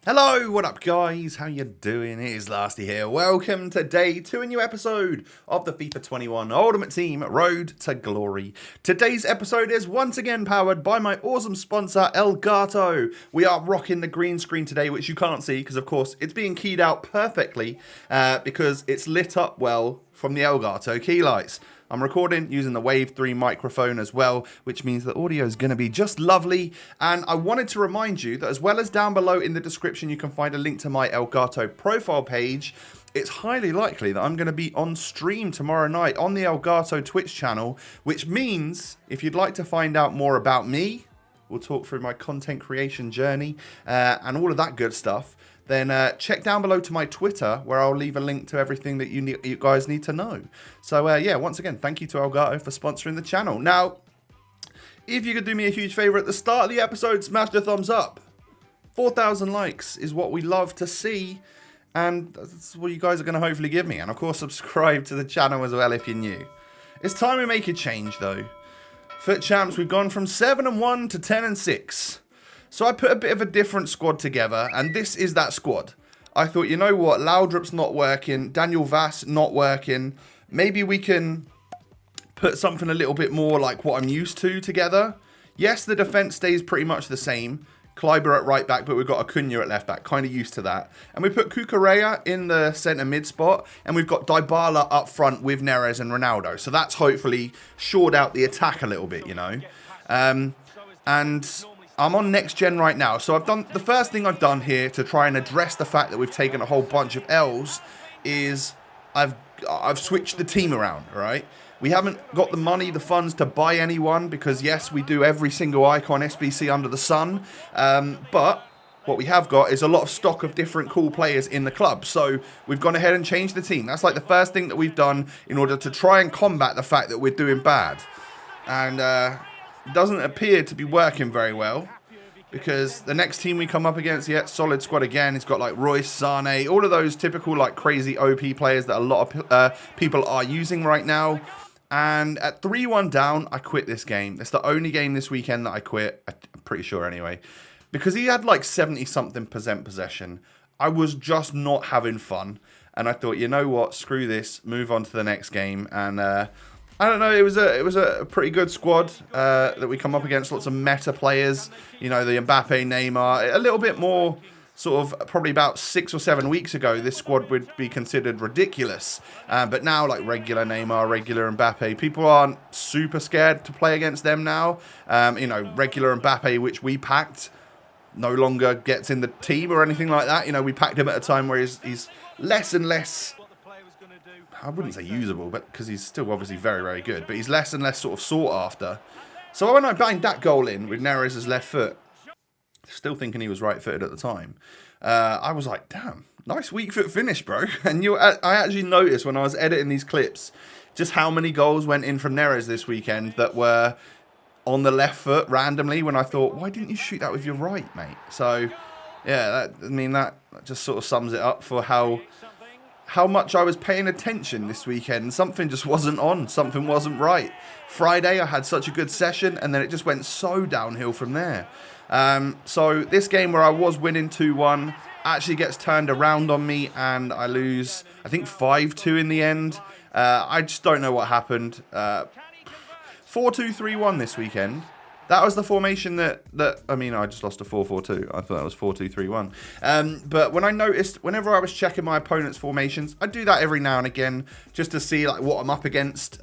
Hello, what up guys? How you doing? It is Lasty here. Welcome today to a new episode of the FIFA 21 Ultimate Team Road to Glory. Today's episode is once again powered by my awesome sponsor Elgato. We are rocking the green screen today, which you can't see because of course it's being keyed out perfectly because it's lit up well from the Elgato key lights. I'm recording using the Wave 3 microphone as well, which means the audio is going to be just lovely. And I wanted to remind you that as well as down below in the description, you can find a link to my Elgato profile page. It's highly likely that I'm going to be on stream tomorrow night on the Elgato Twitch channel, which means if you'd like to find out more about me, we'll talk through my content creation journey and all of that good stuff. Then check down below to my Twitter, where I'll leave a link to everything that you guys need to know. So, yeah, once again, thank you to Elgato for sponsoring the channel. Now, if you could do me a huge favor at the start of the episode, smash the thumbs up. 4,000 likes is what we love to see, and that's what you guys are going to hopefully give me. And, of course, subscribe to the channel as well if you're new. It's time we make a change, though. FUT Champs, we've gone from 7-1 to 10-6. So I put a bit of a different squad together, and this is that squad. I thought, you know what, Laudrup's not working, Daniel Vass not working. Maybe we can put something a little bit more like what I'm used to together. Yes, the defence stays pretty much the same. Kleiber at right back, but we've got Acuna at left back, kind of used to that. And we put Cucurella in the centre mid spot, and we've got Dybala up front with Neres and Ronaldo. So that's hopefully shored out the attack a little bit, you know. And I'm on next gen right now, so I've done the first thing I've done here to try and address the fact that we've taken a whole bunch of L's is I've switched the team around, right? We haven't got the money, the funds to buy anyone because yes, we do every single icon SBC under the sun, but what we have got is a lot of stock of different cool players in the club. So we've gone ahead and changed the team. That's like the first thing that we've done in order to try and combat the fact that we're doing bad. And doesn't appear to be working very well because the next team we come up against, yeah, solid squad again. It's got like Royce, Sane, all of those typical like crazy OP players that a lot of people are using right now. And at 3-1 down, I quit this game. It's the only game this weekend that I quit. I'm pretty sure anyway. Because he had like 70-something% possession. I was just not having fun. And I thought, you know what, screw this, move on to the next game. And I don't know, it was a pretty good squad that we come up against. Lots of meta players, you know, the Mbappe, Neymar. A little bit more sort of probably about 6 or 7 weeks ago, this squad would be considered ridiculous. But now, like regular Neymar, regular Mbappe, people aren't super scared to play against them now. You know, regular Mbappe, which we packed, no longer gets in the team or anything like that. You know, we packed him at a time where he's less and less, I wouldn't say usable, but because he's still obviously very, very good, but he's less and less sort of sought after. So when I banged that goal in with Neres' left foot, still thinking he was right-footed at the time, I was like, damn, nice weak foot finish, bro. And I actually noticed when I was editing these clips just how many goals went in from Neres this weekend that were on the left foot randomly when I thought, why didn't you shoot that with your right, mate? So, yeah, that just sort of sums it up for how much I was paying attention this weekend. Something just wasn't on. Something wasn't right. Friday, I had such a good session, and then it just went so downhill from there. So this game where I was winning 2-1 actually gets turned around on me, and I lose, I think, 5-2 in the end. I just don't know what happened. 4-2-3-1 this weekend. That was the formation that I mean, I just lost a 4-4-2. I thought that was 4-2-3-1. But when I noticed, whenever I was checking my opponent's formations, I do that every now and again just to see like what I'm up against.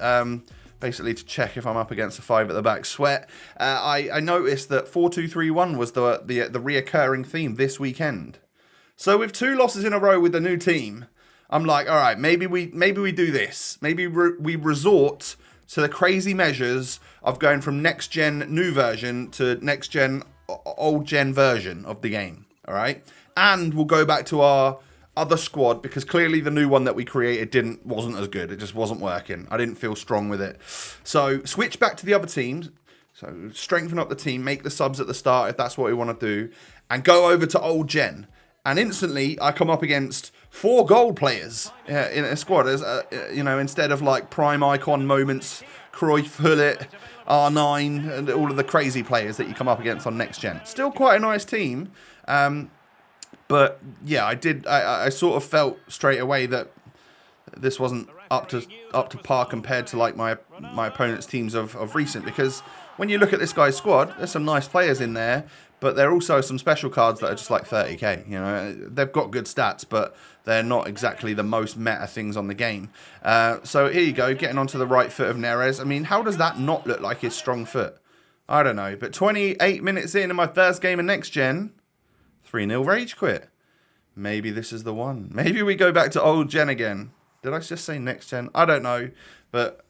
Basically to check if I'm up against a 5 at the back sweat. I noticed that 4-2-3-1 was the reoccurring theme this weekend. So with 2 losses in a row with the new team, I'm like, all right, maybe we do this. Maybe we resort to the crazy measures of going from next gen new version to next gen old gen version of the game. All right, and we'll go back to our other squad because clearly the new one that we created wasn't as good. It just wasn't working. I didn't feel strong with it. So switch back to the other teams. So strengthen up the team, make the subs at the start if that's what we want to do, and go over to old gen. And instantly I come up against 4 gold players in a squad. As you know, instead of like prime icon moments, Cruyff, Hullet, R9, and all of the crazy players that you come up against on next gen. Still quite a nice team. But yeah, I sort of felt straight away that this wasn't up to par compared to like my opponent's teams of recent, because when you look at this guy's squad, there's some nice players in there, but there are also some special cards that are just like 30k. You know, they've got good stats, but they're not exactly the most meta things on the game. So here you go, getting onto the right foot of Neres. I mean, how does that not look like his strong foot? I don't know, but 28 minutes in my first game of next gen, 3-0 rage quit. Maybe this is the one. Maybe we go back to old gen again. Did I just say next gen? I don't know, but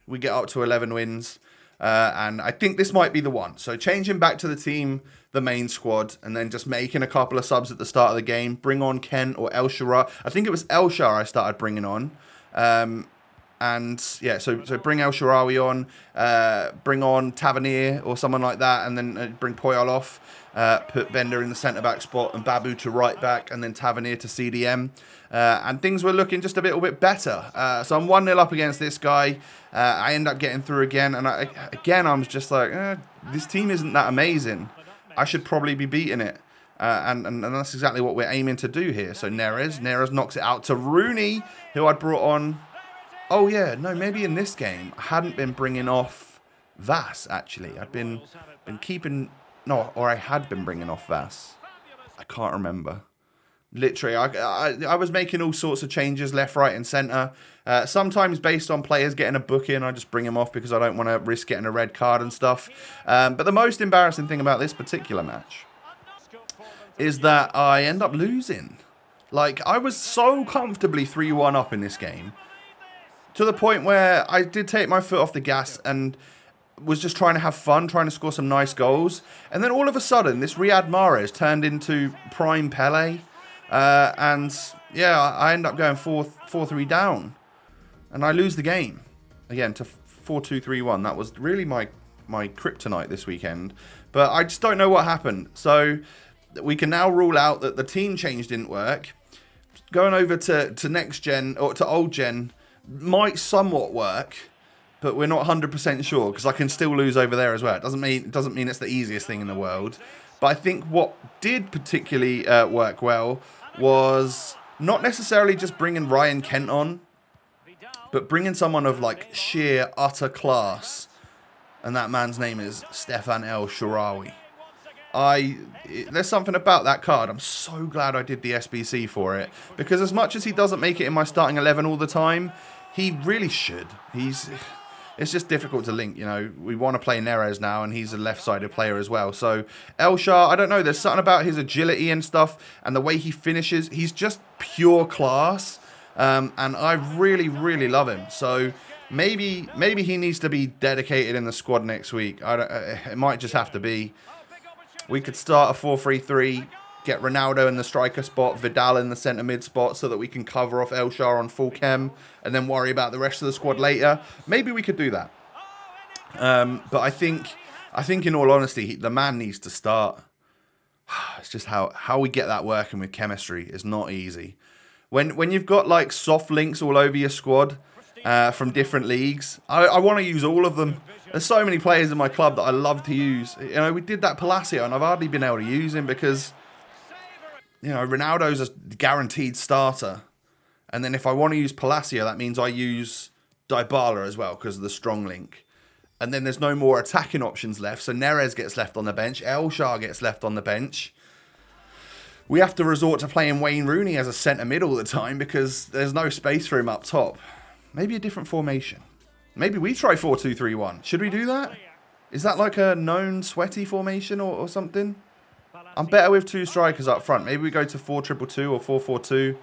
we get up to 11 wins, and I think this might be the one. So changing back to the team, the main squad, and then just making a couple of subs at the start of the game. Bring on Kent or El Shara. I think it was El Shara I started bringing on. And yeah, so bring El Sharawi on, bring on Tavernier or someone like that, and then bring Poyal off, put Bender in the centre-back spot and Babu to right-back, and then Tavernier to CDM. And things were looking just a little bit better. So I'm 1-0 up against this guy. I end up getting through again, and I was just like, this team isn't that amazing. I should probably be beating it. And that's exactly what we're aiming to do here. So Neres knocks it out to Rooney, who I'd brought on. Oh yeah, no, maybe in this game I hadn't been bringing off Vass, actually. I'd been keeping, no, or I had been bringing off Vass. I can't remember. Literally, I was making all sorts of changes left, right and centre. Sometimes based on players getting a book in, I just bring them off because I don't want to risk getting a red card and stuff. But the most embarrassing thing about this particular match is that I end up losing. Like, I was so comfortably 3-1 up in this game, to the point where I did take my foot off the gas and was just trying to have fun, trying to score some nice goals. And then all of a sudden, this Riyad Mahrez turned into prime Pele. And yeah, I end up going 4-3 down. And I lose the game. Again, to 4-2-3-1. That was really my kryptonite this weekend. But I just don't know what happened. So we can now rule out that the team change didn't work. Going over to next gen, or to old gen, might somewhat work, but we're not 100% sure, because I can still lose over there as well. It doesn't mean it's the easiest thing in the world. But I think what did particularly work well was not necessarily just bringing Ryan Kent on, but bringing someone of like sheer utter class, and that man's name is Stefan El Sharawi. There's something about that card. I'm so glad I did the SBC for it, because as much as he doesn't make it in my starting 11 all the time, he really should. It's just difficult to link, you know. We want to play Neres now, and he's a left-sided player as well. So El Shah, I don't know, there's something about his agility and stuff, and the way he finishes. He's just pure class, and I really, really love him. So maybe he needs to be dedicated in the squad next week. It might just have to be. We could start a 4-3-3, get Ronaldo in the striker spot, Vidal in the centre mid spot, so that we can cover off El Shah on full chem, and then worry about the rest of the squad later. Maybe we could do that. But I think in all honesty, the man needs to start. It's just how we get that working with chemistry is not easy. When you've got like soft links all over your squad from different leagues, I want to use all of them. There's so many players in my club that I love to use. You know, we did that Palacio, and I've hardly been able to use him because, you know, Ronaldo's a guaranteed starter. And then if I want to use Palacio, that means I use Dybala as well because of the strong link. And then there's no more attacking options left. So Neres gets left on the bench. El Shah gets left on the bench. We have to resort to playing Wayne Rooney as a centre mid all the time because there's no space for him up top. Maybe a different formation. Maybe we try 4-2-3-1. Should we do that? Is that like a known sweaty formation or something? I'm better with two strikers up front. Maybe we go to 4-2-2-2 or 4-4-2.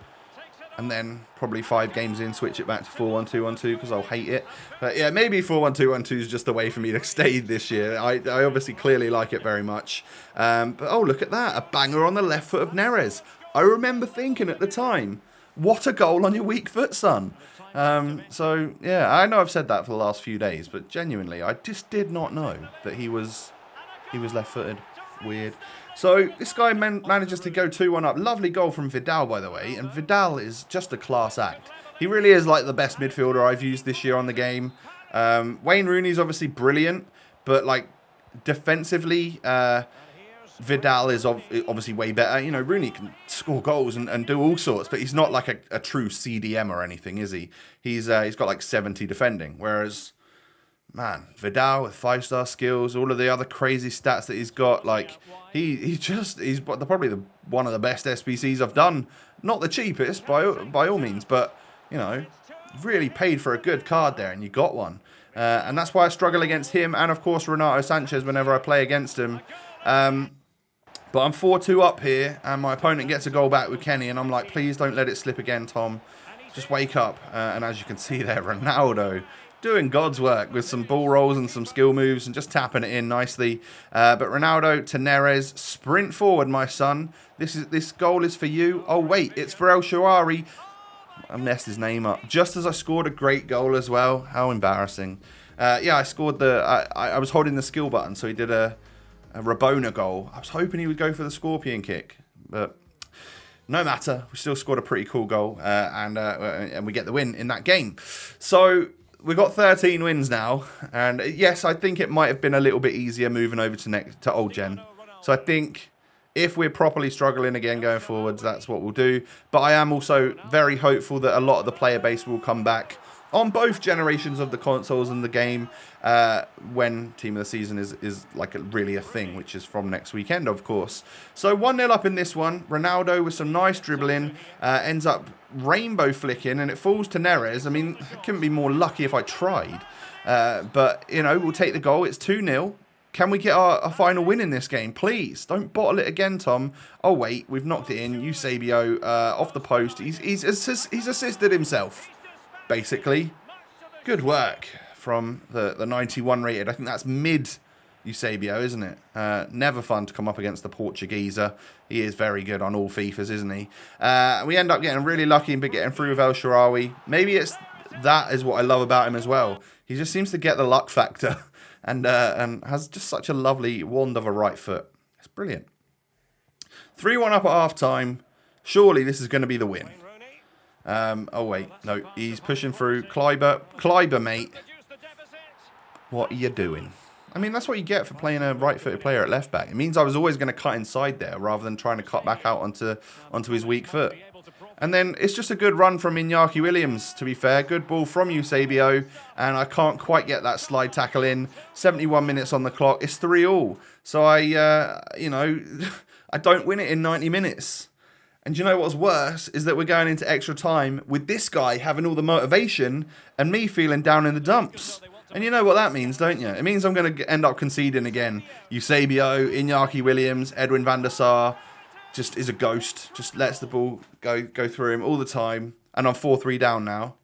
And then probably 5 games in, switch it back to 4-1-2-1-2 because I'll hate it. But yeah, maybe 4-1-2-1-2 is just a way for me to stay this year. I obviously clearly like it very much. But oh, look at that. A banger on the left foot of Neres. I remember thinking at the time, what a goal on your weak foot, son. So yeah, I know I've said that for the last few days, but genuinely, I just did not know that he was left-footed. Weird. So this guy manages to go 2-1 up. Lovely goal from Vidal, by the way. And Vidal is just a class act. He really is like the best midfielder I've used this year on the game. Wayne Rooney's obviously brilliant, but like defensively, Vidal is obviously way better. You know, Rooney can score goals and do all sorts, but he's not like a true CDM or anything, is he? He's got like 70 defending, whereas, man, Vidal with 5-star skills, all of the other crazy stats that he's got, like he's probably one of the best SBCs I've done. Not the cheapest by all means, but you know, really paid for a good card there, and you got one. And that's why I struggle against him, and of course Renato Sanchez whenever I play against him. But I'm 4-2 up here, and my opponent gets a goal back with Kenny, and I'm like, please don't let it slip again, Tom. Just wake up. And as you can see there, Ronaldo doing God's work with some ball rolls and some skill moves and just tapping it in nicely. But Ronaldo to Neres, sprint forward, my son. This goal is for you. Oh, wait, it's for El Shaarawy. I messed his name up. Just as I scored a great goal as well. How embarrassing. Yeah, I scored I was holding the skill button, so he did a Rabona goal. I was hoping he would go for the scorpion kick, but no matter. We still scored a pretty cool goal, and we get the win in that game. So we've got 13 wins now, and yes, I think it might have been a little bit easier moving over to old gen. So I think if we're properly struggling again going forwards, that's what we'll do. But I am also very hopeful that a lot of the player base will come back on both generations of the consoles and the game when Team of the Season is like really a thing, which is from next weekend, of course. So 1-0 up in this one. Ronaldo with some nice dribbling ends up rainbow flicking, and it falls to Neres. I mean, I couldn't be more lucky if I tried. But, you know, we'll take the goal. It's 2-0. Can we get a final win in this game? Please, don't bottle it again, Tom. Oh, wait, we've knocked it in. Eusebio off the post. He's assisted himself, basically. Good work from the 91 rated. I think that's mid Eusebio, isn't it? Never fun to come up against the Portugueser. He is very good on all FIFAs, isn't he? We end up getting really lucky and getting through with El Shaarawy. Maybe that is what I love about him as well. He just seems to get the luck factor and has just such a lovely wand of a right foot. It's brilliant. 3-1 up at half time. Surely this is going to be the win. Oh, wait. No, he's pushing through. Kleiber, mate. What are you doing? I mean, that's what you get for playing a right-footed player at left-back. It means I was always going to cut inside there rather than trying to cut back out onto his weak foot. And then it's just a good run from Iñaki Williams, to be fair. Good ball from Eusebio, and I can't quite get that slide tackle in. 71 minutes on the clock. It's 3-3. So I don't win it in 90 minutes. And you know what's worse is that we're going into extra time with this guy having all the motivation and me feeling down in the dumps. And you know what that means, don't you? It means I'm going to end up conceding again. Eusebio, Iñaki Williams, Edwin van der Sar just is a ghost. Just lets the ball go through him all the time. And I'm 4-3 down now.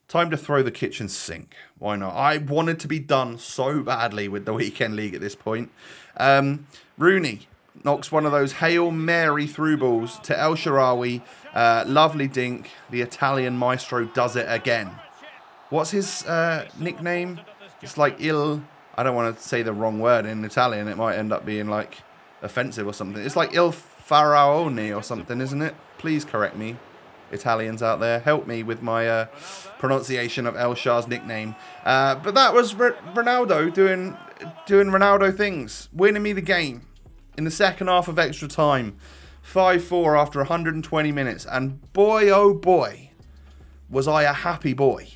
Time to throw the kitchen sink. Why not? I wanted to be done so badly with the weekend league at this point. Rooney knocks one of those Hail Mary through balls to El Shaarawy. Lovely dink. The Italian maestro does it again. What's his nickname? It's like I don't want to say the wrong word in Italian. It might end up being like offensive or something. It's like Il Faraone or something, isn't it? Please correct me, Italians out there. Help me with my pronunciation of El Shah's nickname. But that was Ronaldo doing Ronaldo things. Winning me the game in the second half of extra time. 5-4 after 120 minutes. And boy, oh boy, was I a happy boy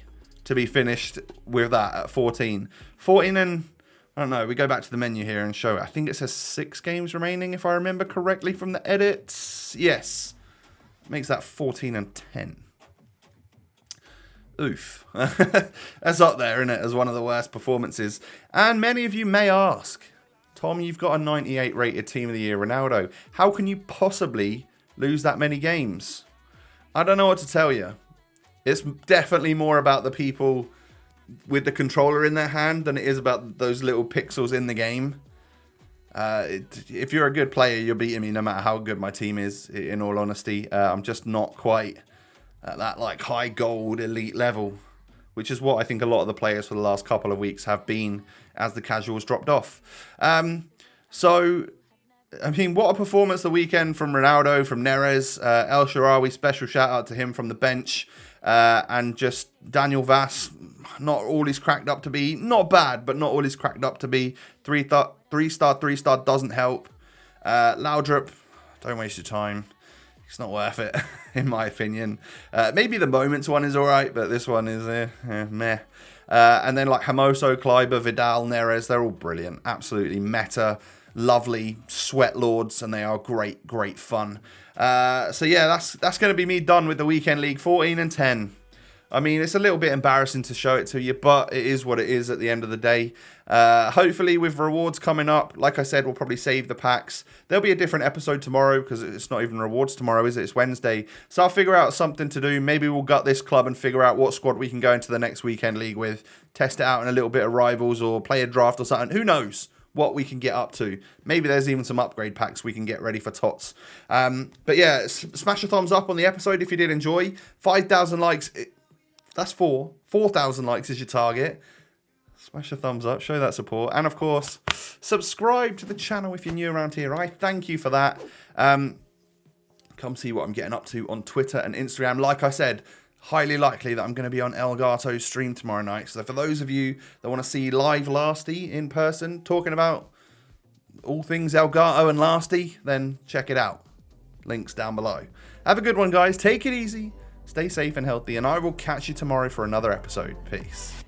to be finished with that at 14. 14 and, I don't know, we go back to the menu here and show it. I think it says 6 games remaining, if I remember correctly from the edits. Yes. Makes that 14 and 10. Oof. That's up there, isn't it, as one of the worst performances. And many of you may ask, Tom, you've got a 98 rated Team of the Year Ronaldo. How can you possibly lose that many games? I don't know what to tell you. It's definitely more about the people with the controller in their hand than it is about those little pixels in the game. If you're a good player, you're beating me no matter how good my team is, in all honesty. I'm just not quite at that like high gold elite level, which is what I think a lot of the players for the last couple of weeks have been as the casuals dropped off. So, I mean, what a performance the weekend from Ronaldo, from Neres, El Shaarawy, special shout out to him from the bench. And just Daniel Vass, not all he's cracked up to be. Not bad, but not all he's cracked up to be. 3-star doesn't help. Loudrup, don't waste your time. It's not worth it, in my opinion. Maybe the Moments one is alright, but this one is meh. And then like Hermoso, Kleiber, Vidal, Neres, they're all brilliant. Absolutely meta, lovely sweat lords, and they are great, great fun. So yeah, that's going to be me done with the Weekend League 14 and 10. I mean, it's a little bit embarrassing to show it to you, but it is what it is at the end of the day. Hopefully with rewards coming up, like I said, we'll probably save the packs. There'll be a different episode tomorrow because it's not even rewards tomorrow, is it? It's Wednesday. So I'll figure out something to do. Maybe we'll gut this club and figure out what squad we can go into the next Weekend League with. Test it out in a little bit of rivals or play a draft or something. Who knows what we can get up to. Maybe there's even some upgrade packs we can get ready for tots. But yeah, smash a thumbs up on the episode if you did enjoy. 5,000 likes. That's 4,000 likes is your target. Smash a thumbs up, show that support. And of course, subscribe to the channel if you're new around here. I thank you for that. Come see what I'm getting up to on Twitter and Instagram. Like I said, highly likely that I'm going to be on Elgato's stream tomorrow night. So for those of you that want to see live Lasty in person, talking about all things Elgato and Lasty, then check it out. Links down below. Have a good one, guys. Take it easy. Stay safe and healthy, and I will catch you tomorrow for another episode. Peace.